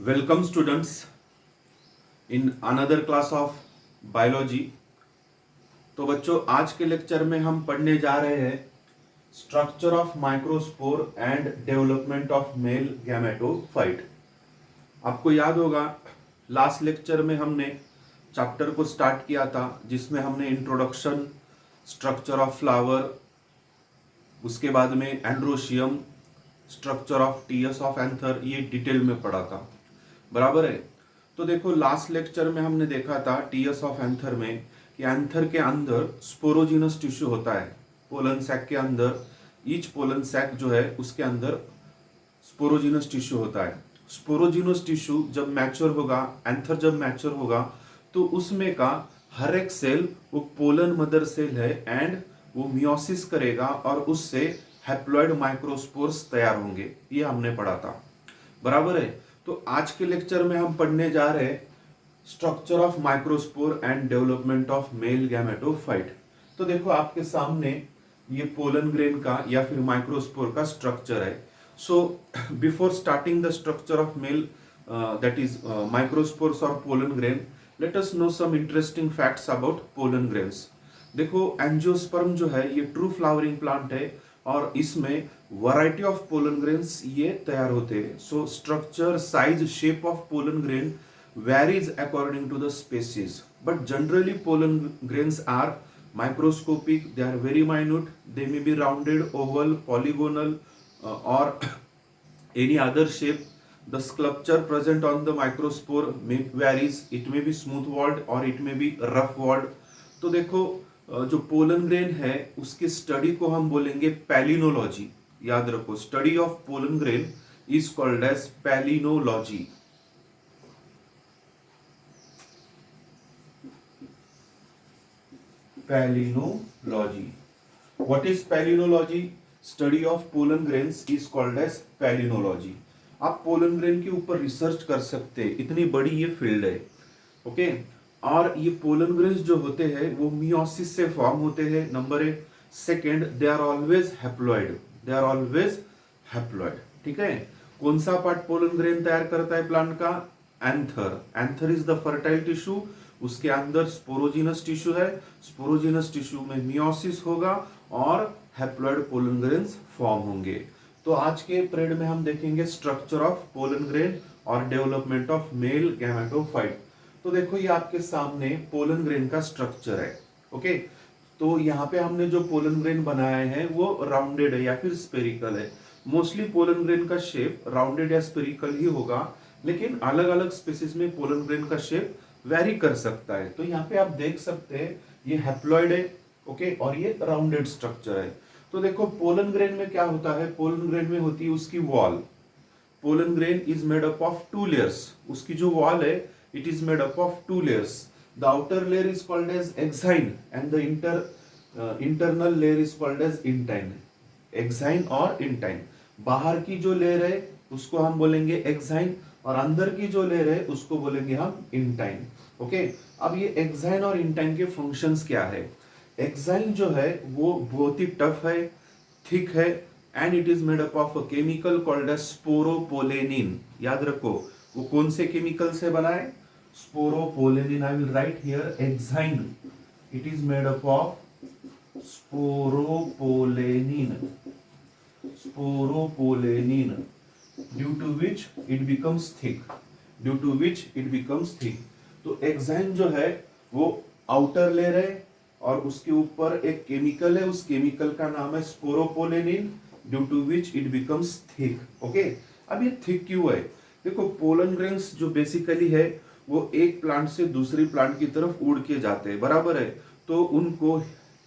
Welcome students in another class of biology. तो बच्चों, आज के लेक्चर में हम पढ़ने जा रहे हैं structure of microspore and development of male gametophyte. आपको याद होगा लास्ट लेक्चर में हमने चैप्टर को स्टार्ट किया था जिसमें हमने इंट्रोडक्शन, स्ट्रक्चर ऑफ फ्लावर, उसके बाद में androecium, structure of TS of anther, ये डिटेल में पढ़ा था। बराबर है। तो देखो, लास्ट लेक्चर में हमने देखा था टीएस ऑफ एंथर में कि एंथर के अंदर स्पोरोजिनस टिश्यू होता है। पोलन सैक के अंदर ईच पोलन सैक जो है उसके अंदर स्पोरोजिनस टिश्यू होता है। स्पोरोजिनस टिश्यू जब मैच्योर होगा, एंथर जब मैच्योर होगा, तो उसमें का हर एक सेल वो पोलन मदर सेल है एंड वो मियोसिस करेगा और उससे हैप्लॉइड माइक्रोस्पोर्स तैयार होंगे। ये हमने पढ़ा था। बराबर है। तो आज के लेक्चर में हम पढ़ने जा रहे हैं structure of microspore and development of male gametophyte. तो देखो, आपके सामने ये पोलन ग्रेन का या फिर माइक्रोस्पोर का स्ट्रक्चर है। So before starting the structure of male that is microspores और pollen grain, let us know some interesting facts about pollen grains. देखो, एंजियोस्पर्म जो है ये ट्रू फ्लावरिंग प्लांट है और इसमें वैरायटी ऑफ पोलन ग्रेन्स ये तैयार होते हैं। So structure, size, shape of pollen grain varies according to the species, but generally pollen grains are microscopic. They are very minute. They may be rounded, oval, polygonal, or any other shape. The sculpture present on the microspore may varies. It may be smooth walled or it may be rough walled. तो देखो, जो pollen grain है उसकी study को हम बोलेंगे palynology. याद रखो, study of pollen grain is called as palynology. Palynology. What is palynology? Study of pollen grains is called as palynology. आप पोलन ग्रेन के ऊपर रिसर्च कर सकते हैं, इतनी बड़ी ये फील्ड है। ओके। और ये पोलन ग्रेन्स जो होते हैं वो मियोसिस से फॉर्म होते हैं, number 1। Second, they are always haploid. They are always haploid. ठीक है। कौन सा पार्ट पोलन ग्रेन तैयार करता है प्लांट का? Anther. Anther is the fertile tissue. उसके अंदर स्पोरोजिनस टिश्यू है। स्पोरोजिनस टिश्यू में मियोसिस होगा और हैप्लॉइड पोलन ग्रेन्स फॉर्म होंगे। तो आज के पीरियड में हम देखेंगे स्ट्रक्चर ऑफ पोलन ग्रेन और डेवलपमेंट ऑफ मेल गैमेटोफाइट। तो देखो, ये आपके सामने पोलन ग्रेन का स्ट्रक्चर है। ओके। तो यहाँ पे हमने जो पोलन ग्रेन बनाए हैं वो राउंडेड है या फिर स्पेरिकल है। मोस्टली पोलन ग्रेन का शेप राउंडेड या स्पेरिकल ही होगा, लेकिन अलग अलग स्पीसीज में पोलन ग्रेन का शेप वेरी कर सकता है। तो यहाँ पे आप देख सकते हैं ये हैप्लॉइड है, ओके, और ये राउंडेड स्ट्रक्चर है। तो देखो, पोलन ग्रेन में क्या होता है? पोलन ग्रेन में होती है उसकी wall. Pollen grain is made up of 2 layers. उसकी जो वॉल है it is made up of 2 layers. The outer layer is called as exine and the internal layer is called as intine. Exine और intine. बाहर की जो layer है उसको हम बोलेंगे एक्साइन और अंदर की जो लेयर है उसको बोलेंगे हम इंटाइन। ओके। अब ये एक्साइन और इंटाइन के फंक्शंस क्या है? एक्साइन जो है वो बहुत ही टफ है, थिक है and it is made up of a chemical called as sporopollenin. याद रखो, वो कौन से केमिकल से बना है? Sporopollenin. I will write here exine, it is made up of sporopollenin. Sporopollenin, due to which it becomes thick. Due to which it becomes thick. तो exine जो है वो आउटर लेयर है और उसके ऊपर एक केमिकल है, उस केमिकल का नाम है sporopollenin, due to which it becomes thick. Okay. अब ये थिक क्यों है? देखो, पोलन ग्रेन्स जो बेसिकली है वो एक प्लांट से दूसरी प्लांट की तरफ उड़ के जाते हैं। बराबर है। तो उनको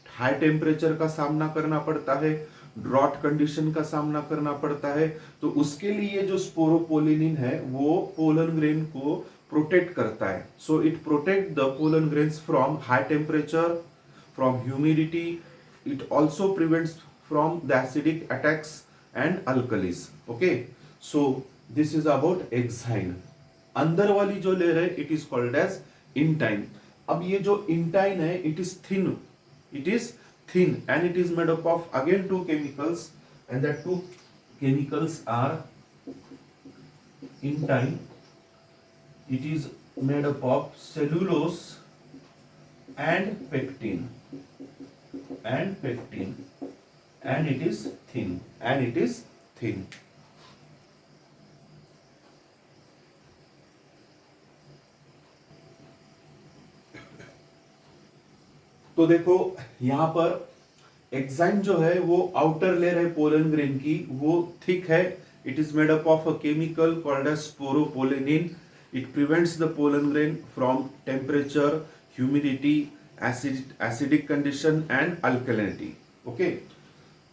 हाई टेम्परेचर का सामना करना पड़ता है, ड्रॉट कंडीशन का सामना करना पड़ता है। तो उसके लिए जो स्पोरोपोलिनिन है वो पोलन ग्रेन को प्रोटेक्ट करता है। So it protect the pollen grains from high temperature, from humidity. It also prevents from the acidic attacks and alkalies. Okay. So this is about exine. अंदर वाली जो लेयर है it is called as intine. अब ये जो intine है it is thin. It is thin and it is made up of again 2 chemicals, and that 2 chemicals are intine it is made up of cellulose and pectin, and pectin, and it is thin, and it is thin. तो देखो यहां पर exine जो है वो outer layer है pollen grain की, वो थिक है. It is made up of a chemical called as sporopollenin. It prevents the pollen grain from temperature, humidity, acidic condition and alkalinity. Okay.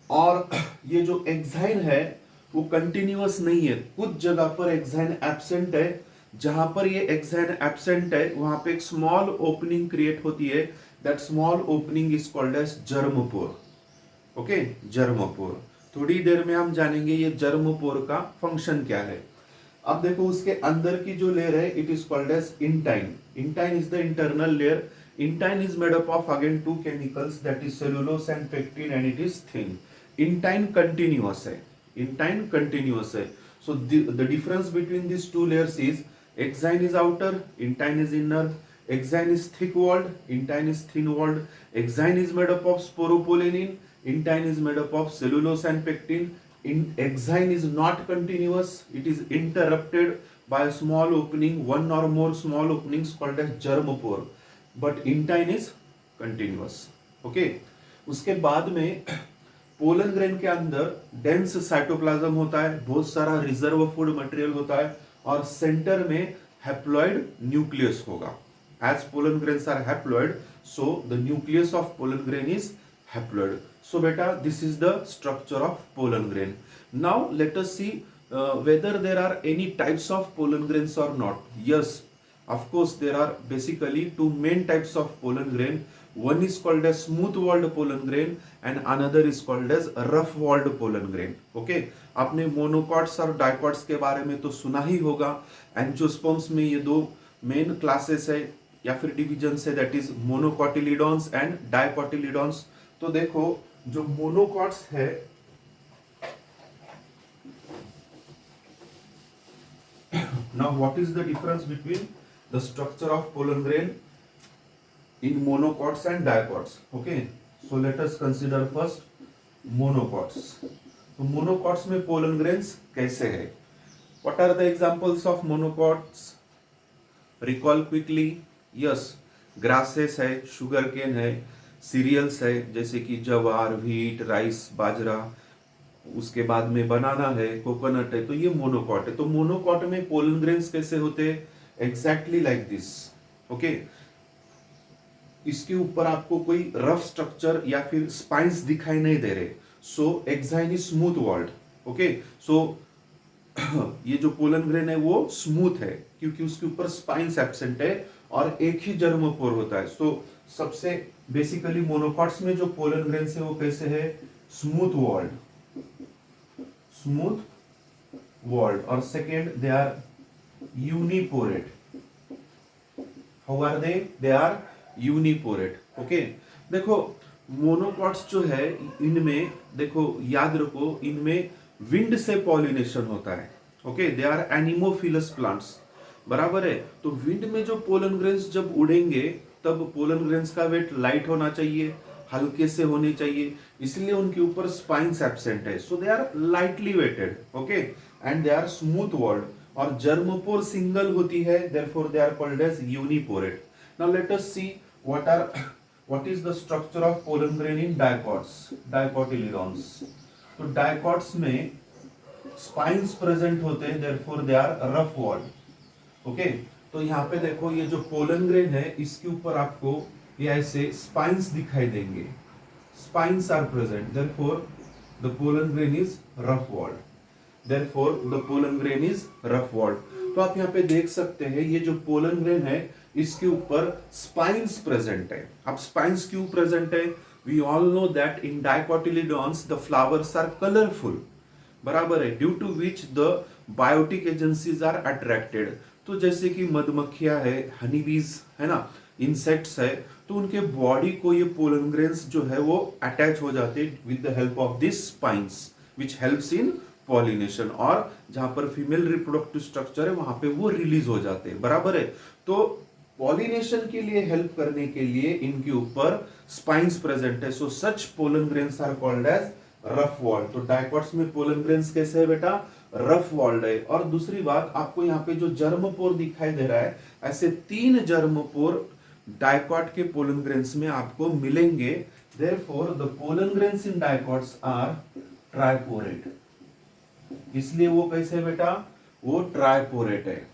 और ये जो एक्साइन है वो कंटिन्यूअस नहीं है. कुछ जगह पर एक्साइन एब्सेंट है. जहां पर ये एक्साइन एब्सेंट है वहां पे एक स्मॉल ओपनिंग क्रिएट होती है. That small opening is called as germ pore. Okay, germ pore. थोड़ी देर में हम जानेंगे ये जर्मपोर का फंक्शन क्या है. अब देखो उसके अंदर की जो लेयर है it is called as intine. Intine is the internal layer. Intine is made up of again two chemicals, that is cellulose and pectin, and it is thin. Intine continuous है. इंटाइन कंटिन्यूअस है. So the difference between this two layers is exine is outer, intine is inner. Exine is thick walled, intine is thin walled. Exine is made up of sporopollenin, intine is made up of cellulose and pectin. Exine is not continuous, it is interrupted by a small opening, one or more small openings called as germopore. But intine is continuous. Okay. उसके बाद में pollen grain के अंदर dense cytoplasm होता है, बहुत सारा reserve food material होता है, और सेंटर में हैप्लॉइड न्यूक्लियस होगा. As pollen grains are haploid, so the nucleus of pollen grain is haploid. So beta, this is the structure of pollen grain. Now let us see whether there are any types of pollen grains or not. Yes, of course there are basically two main types of pollen grain. One is called as smooth walled pollen grain and another is called as rough walled pollen grain. Okay, आपने monocots और dicots के बारे में तो सुना ही होगा. Angiosperms में ये दो मेन क्लासेस है या फिर डिवीजन है, that is monocotyledons and dicotyledons. तो देखो जो मोनोकॉट्स है, now what is the difference between the structure of pollen grain in monocots and dicots. Okay, so let us consider first monocots. तो monocots में पोलन ग्रेन्स कैसे है? What are the examples of monocots? Recall quickly. Yes, grasses है, sugar cane है, cereals है जैसे कि जवार, व्हीट, राइस, बाजरा. उसके बाद में बनाना है, कोकोनट है. तो ये मोनोकॉट है. तो मोनोकॉट में पोलन ग्रेन्स कैसे होते हैं? Exactly like this. ओके, इसके ऊपर आपको कोई रफ स्ट्रक्चर या फिर स्पाइंस दिखाई नहीं दे रहे. So exine is smooth walled. Okay, so ये जो पोलन ग्रेन है वो स्मूथ है क्योंकि उसके ऊपर स्पाइंस एब्सेंट है और एक ही जर्मोपोर होता है. सो सबसे बेसिकली मोनोकॉट्स में जो पोलन ग्रेन्स है वो कैसे है? Smooth walled, smooth walled. और second, they are uniporate. How are they? They are uniporate. Okay, देखो मोनोकॉट्स जो है इनमें देखो याद रखो, इनमें विंड से पॉलिनेशन होता है. Okay, they are anemophilous plants. बराबर है. तो विंड में जो पोलन ग्रेन्स जब उड़ेंगे तब पोलन ग्रेन्स का वेट लाइट होना चाहिए, हल्के से होने चाहिए, इसलिए उनके ऊपर स्पाइंस एब्सेंट है. So they are lightly weighted. Okay, and they are smooth walled. और जर्मोपोर सिंगल होती है, therefore they are called as uniporate. Now let us see what is the structure of pollen grain in dicots, dicotyledons. तो dicots में spines present होते हैं, therefore they are rough walled. Okay, तो यहाँ पे देखो ये जो पोलन ग्रेन है इसके ऊपर आपको ये ऐसे स्पाइंस दिखाई देंगे. Spines are present, therefore the pollen grain is rough walled. Therefore the pollen grain is rough walled. तो आप यहाँ पे देख सकते हैं ये जो पोलन ग्रेन है इसके ऊपर स्पाइंस प्रेजेंट है. अब स्पाइंस क्यों प्रेजेंट है? We all know that in dicotyledons the flowers are colourful. बराबर है, due to which the biotic agencies are attracted. तो जैसे कि मधुमक्खियां है, हनीबीज है ना, इंसेक्ट्स है, तो उनके बॉडी को ये पोलन ग्रेन्स जो है वो अटैच हो जाते with the help of this spines which helps in pollination, और जहां पर फीमेल रिप्रोडक्टिव स्ट्रक्चर है वहां पे वो रिलीज हो जाते हैं, बराबर है। तो पॉलिनेशन के लिए हेल्प करने के लिए इनके ऊपर स्पाइन्स प्रेजेंट है, so such pollen grains are called as rough walled. तो डाइकॉट्स में पोलन ग्रेन्स कैसे है बेटा, रफ वॉल्ड है। और दूसरी बात, आपको यहाँ पे जो जर्मपोर दिखाई दे रहा है, ऐसे 3 जर्मपोर डाइकॉट के पोलन ग्रेन्स में आपको मिलेंगे। Therefore, the pollen grains in dicots are ट्राइपोरेट। इसलिए वो कैसे है बेटा, वो ट्राइपोरेट है।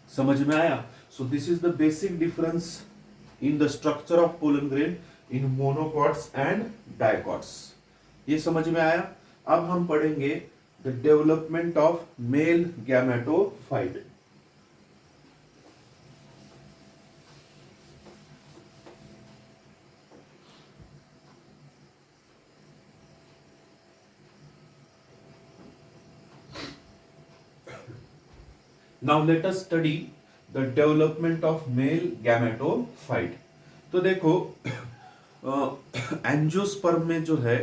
समझ में आया? सो this is the basic difference in the structure of pollen grain in monocots and dicots. ये समझ में आया? अब हम पढ़ेंगे the development of male gametophyte. Now let us study the development of male gametophyte। तो देखो एंजियोस्पर्म में जो है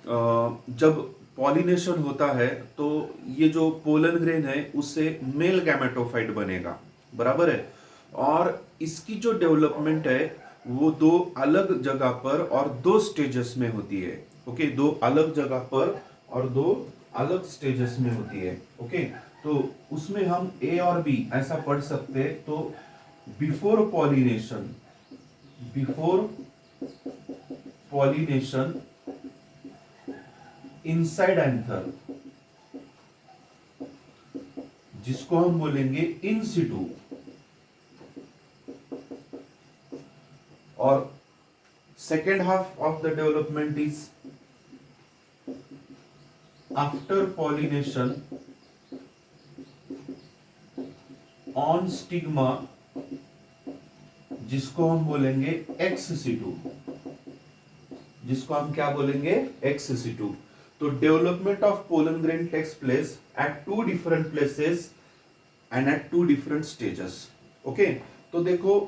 जब पॉलिनेशन होता है तो ये जो पोलन ग्रेन है उससे मेल गैमेटोफाइट बनेगा, बराबर है। और इसकी जो डेवलपमेंट है वो 2 अलग जगह पर और 2 स्टेजेस में होती है। ओके, 2 अलग जगह पर और 2 अलग स्टेजेस में होती है। ओके, तो उसमें हम ए और बी ऐसा पढ़ सकते हैं। तो बिफोर पॉलिनेशन इनसाइड एंथर, जिसको हम बोलेंगे इन सिटू, और second half of the development is after pollination on stigma, जिसको हम बोलेंगे एक्स सिटू, जिसको हम क्या बोलेंगे, एक्स सिटू। तो development of pollen grain takes place at 2 different places and at 2 different stages. Okay, तो देखो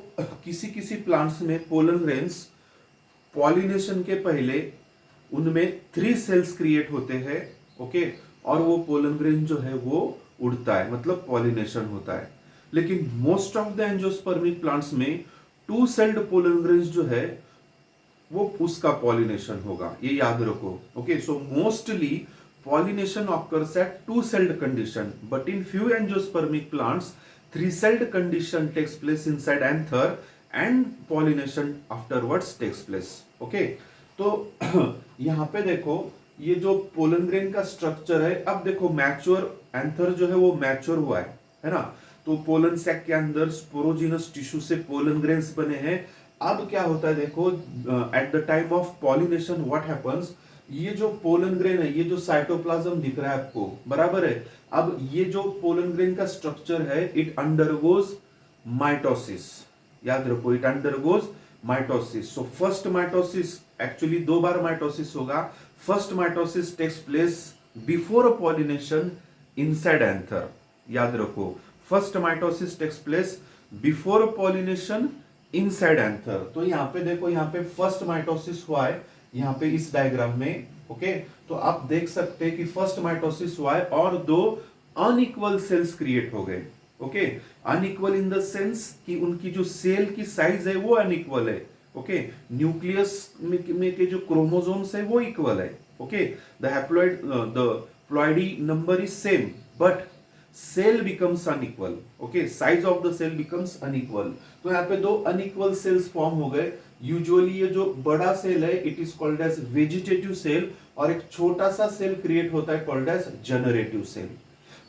किसी किसी प्लांट्स में पोलन ग्रेन्स पॉलिनेशन के पहले उनमें 3 सेल्स क्रिएट होते हैं। ओके, और वो पोलन ग्रेन जो है वो उड़ता है, मतलब पॉलिनेशन होता है। लेकिन most of the angiospermic plants में 2 सेल्ड पोलन ग्रेन्स जो है वो उसका पॉलिनेशन होगा, ये याद रखो। Okay, so mostly pollination occurs at 2 celled condition, but in few angiospermic plants 3 celled condition takes place inside anther and pollination afterwards takes place. Okay, तो यहां पे देखो ये जो पोलन ग्रेन का स्ट्रक्चर है, अब देखो मैच्योर एंथर जो है वो मैच्योर हुआ है ना। तो पोलन सैक के अंदर स्पोरोजिनस टिश्यू से पोलन ग्रेन्स बने हैं। अब क्या होता है देखो, at the time of pollination what happens, ये जो पोलन ग्रेन है, ये जो साइटोप्लाज्म दिख रहा है आपको, बराबर है। अब ये जो पोलन ग्रेन का स्ट्रक्चर है, इट अंडरगोज माइटोसिस, याद रखो, it undergoes mitosis. So first mitosis, actually 2 बार माइटोसिस होगा। First mitosis takes place before pollination inside anther, याद रखो, first mitosis takes place before pollination inside anther. तो यहाँ पे देखो, यहाँ पे फर्स्ट माइटोसिस हुआ है, यहाँ पे इस डायग्राम में। ओके, तो आप देख सकते हैं कि फर्स्ट माइटोसिस हुआ है और 2 अनइक्वल सेल्स क्रिएट हो गए। Okay, unequal in the sense कि उनकी जो सेल की साइज है वो अनइक्वल है। ओके, न्यूक्लियस में के जो क्रोमोसोम्स है वो इक्वल है। Okay, the ploidy number is same, but cell becomes unequal. Okay, size of the cell becomes unequal. तो यहाँ पे 2 अनइक्वल सेल्स फॉर्म हो गए। यूजुअली ये जो बड़ा सेल है it is called as vegetative cell, और एक छोटा सा सेल क्रिएट होता है called as generative cell.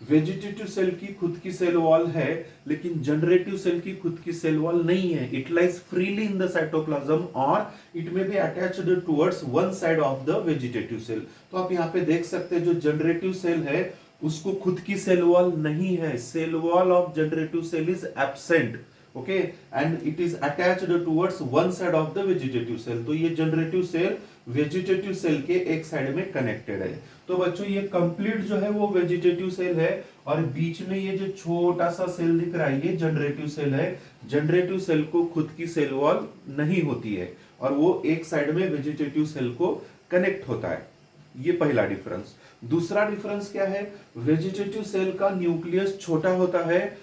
Vegetative cell की खुद की सेल वॉल है, लेकिन जनरेटिव सेल की खुद की सेल वॉल नहीं है। It lies freely in the cytoplasm और it may be attached towards one side of the vegetative cell. तो आप यहाँ पे देख सकते हैं जो जनरेटिव सेल है उसको खुद की सेल वॉल नहीं है। Cell wall of generative cell is absent. Okay, and it is attached towards one side of the vegetative cell. तो ये जनरेटिव सेल वेजिटेटिव सेल के एक साइड में कनेक्टेड है। तो बच्चों ये कंप्लीट जो है वो वेजिटेटिव सेल है, और बीच में ये जो छोटा सा सेल दिख रहा है ये जनरेटिव सेल है। जनरेटिव सेल को खुद की सेल वॉल नहीं होती है और वो एक साइड में वेजिटेटिव सेल को कनेक्ट होता है। ये पहला डिफरेंस। दूसरा डिफरेंस क्या है, वेजिटेटिव सेल का न्यूक्लियस छोटा होता है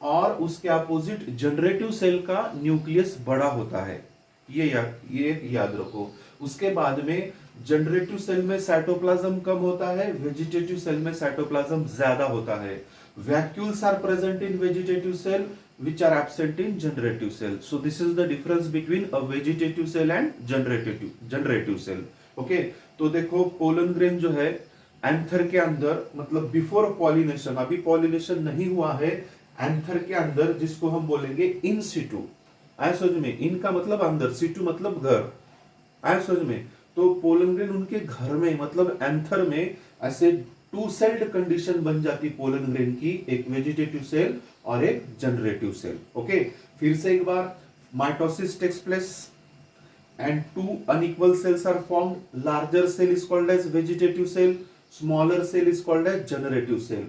और उसके अपोजिट जनरेटिव सेल का न्यूक्लियस बड़ा होता है। ये याद रखो। उसके बाद में जनरेटिव सेल में साइटोप्लाज्म कम होता है, वेजिटेटिव सेल में साइटोप्लाज्म ज्यादा होता है। Vacuoles are present in vegetative cell which are absent in generative cell. So this is the difference between a vegetative cell and generative cell. Okay, तो देखो पोलन ग्रेन जो है एंथर के अंदर, मतलब बिफोर पॉलिनेशन, अभी पॉलिनेशन नहीं हुआ है, एंथर के अंदर, जिसको हम बोलेंगे इन सिटू। आए समझ में, इनका मतलब अंदर, सिटू मतलब घर, आए समझ में। तो पोलन ग्रेन उनके घर में, मतलब एंथर में ऐसे टू सेल्ड कंडीशन बन जाती पोलन ग्रेन की, एक वेजिटेटिव सेल और एक जनरेटिव सेल। ओके, फिर से एक बार, mitosis takes place and two unequal cells are formed. Larger cell is called as vegetative cell, smaller cell is called as generative cell.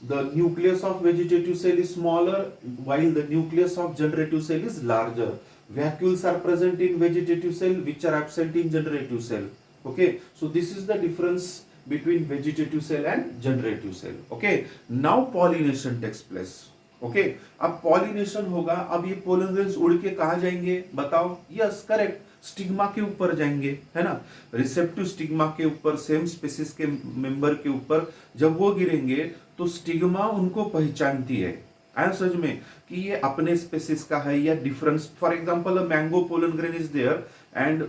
The nucleus of vegetative cell is smaller while the nucleus of generative cell is larger. Vacuoles are present in vegetative cell which are absent in generative cell. Okay, so this is the difference between vegetative cell and generative cell. Okay, now pollination takes place. Okay, अब pollination होगा। अब ये pollen grains उड़ के कहा जाएंगे बताओ? Yes, correct, stigma के ऊपर जाएंगे, है ना, रिसेप्टिव स्टिग्मा के ऊपर, सेम स्पीसीज के मेंबर के ऊपर जब वो गिरेंगे तो स्टिग्मा उनको पहचानती है, आई समझ में, कि ये अपने स्पीसीज का है या difference. For example, a mango pollen grain is there and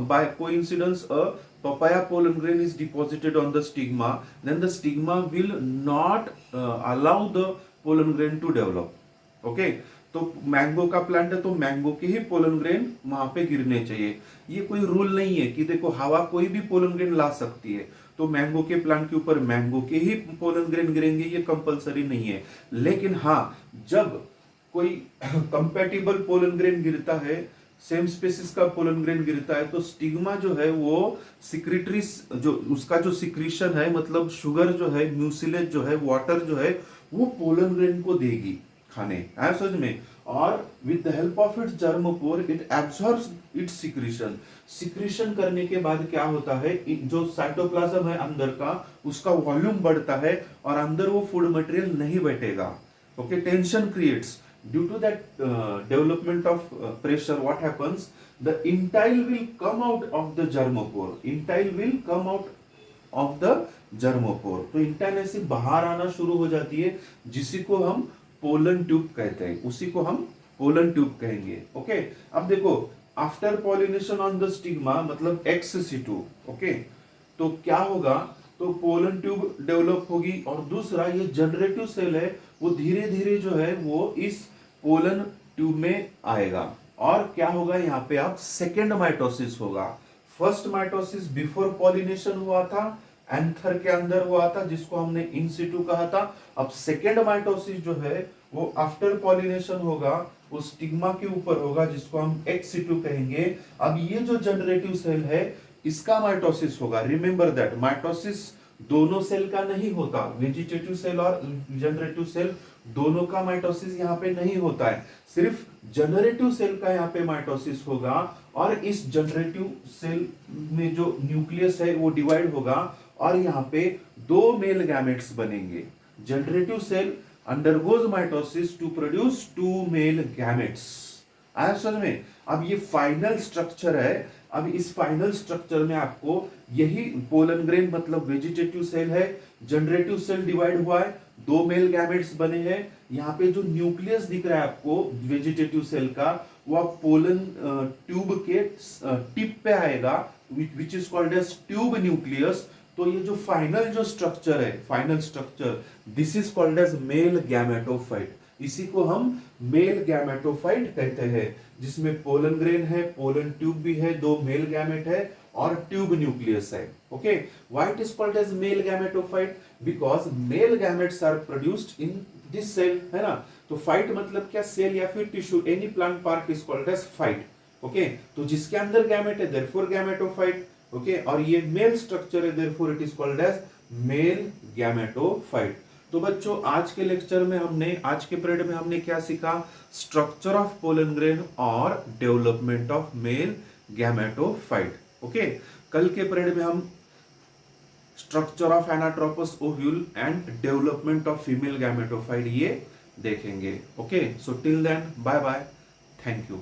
by coincidence a papaya pollen grain is deposited on the stigma, then the stigma will not allow the pollen grain to develop. Okay, तो mango का plant है तो mango के ही pollen grain वहां पे गिरने चाहिए। ये कोई रूल नहीं है कि देखो हवा कोई भी पोलन ग्रेन ला सकती है, तो मैंगो के प्लांट के ऊपर मैंगो के ही पोलन ग्रेन गिरेंगे, ये कंपलसरी नहीं है। लेकिन हाँ, जब कोई कंपैटिबल पोलन ग्रेन गिरता है, सेम स्पीसीज का पोलन ग्रेन गिरता है, तो स्टिग्मा जो है वो सिक्रिटरी, जो उसका जो सिक्रीशन है, मतलब शुगर जो है, म्यूसिलेज जो है, वाटर जो है, वो पोलन ग्रेन को देगी खाने, है समझ में। और with the help of its germ pore it absorbs its secretion. Secretion करने के बाद क्या होता है, जो साइटोप्लाज्म है अंदर का, उसका वॉल्यूम बढ़ता है और अंदर वो फूड मटेरियल नहीं बैठेगा। Okay, tension creates. Due to that development of pressure, what happens, the intile will come out of the germopore. Intile will come out of the germopore. तो intile ऐसे बाहर आना शुरू हो जाती है, जिसी को हम पोलन ट्यूब कहते हैं, उसी को हम पोलन ट्यूब कहेंगे। ओके, अब देखो, after pollination on the stigma, मतलब एक्स सिटू, ओके, तो क्या होगा, तो पोलन ट्यूब डेवलप होगी। और दूसरा, ये जनरेटिव सेल है, वो धीरे धीरे जो है वो इस पोलन ट्यूब में आएगा। और क्या होगा यहाँ पे, आप सेकेंड माइटोसिस होगा। फर्स्ट माइटोसिस बिफोर पॉलिनेशन हुआ था, एंथर के अंदर हुआ था, जिसको हमने इन सिटू कहा था। अब सेकेंड माइटोसिस जो है वो आफ्टर पॉलिनेशन होगा, वो स्टिग्मा के ऊपर होगा, जिसको हम एक्स सिटू कहेंगे। अब ये जो जनरेटिव सेल है, इसका माइटोसिस होगा। रिमेंबर दैट माइटोसिस दोनों सेल का नहीं होता, वेजिटेटिव सेल और जनरेटिव सेल दोनों का माइटोसिस यहाँ पे नहीं होता है, सिर्फ जनरेटिव सेल का यहाँ पे माइटोसिस होगा। और इस जनरेटिव सेल में जो न्यूक्लियस है वो डिवाइड होगा और यहाँ पे दो मेल गैमेट्स बनेंगे। Generative cell undergoes mitosis to produce two male gametes. आया समझ में? अब ये फाइनल स्ट्रक्चर है। अब इस फाइनल स्ट्रक्चर में आपको यही पोलन ग्रेन मतलब वेजिटेटिव सेल है, जनरेटिव सेल डिवाइड हुआ है, दो मेल गैमेट्स बने हैं। यहाँ पे जो न्यूक्लियस दिख रहा है आपको वेजिटेटिव सेल का, वो पोलन ट्यूब के टिप पे आएगा, which is called as tube nucleus. तो ये जो फाइनल जो स्ट्रक्चर है, final structure, this is called as male gametophyte. इसी को हम मेल गैमेटोफाइट कहते हैं, जिसमें पोलन ग्रेन है, पोलन ट्यूब भी है, दो मेल गैमेट है और ट्यूब न्यूक्लियस है। Okay, why it is called as male gametophyte? Because male gametes are produced in this cell, है ना। तो फाइट मतलब क्या? सेल या फिर tissue, any plant part is called as phyte. Okay, तो जिसके अंदर गैमेट है देयरफॉर गैमेटोफाइट। ओके, और ये मेल स्ट्रक्चर है therefore it is called as male gametophyte. तो बच्चों, आज के लेक्चर में हमने, आज के पीरियड में हमने क्या सीखा? स्ट्रक्चर ऑफ पोलन ग्रेन और development of male gametophyte. Okay, कल के पीरियड में हम structure of anatropous ovule and development of female gametophyte ये देखेंगे। Okay, so till then bye bye, thank you.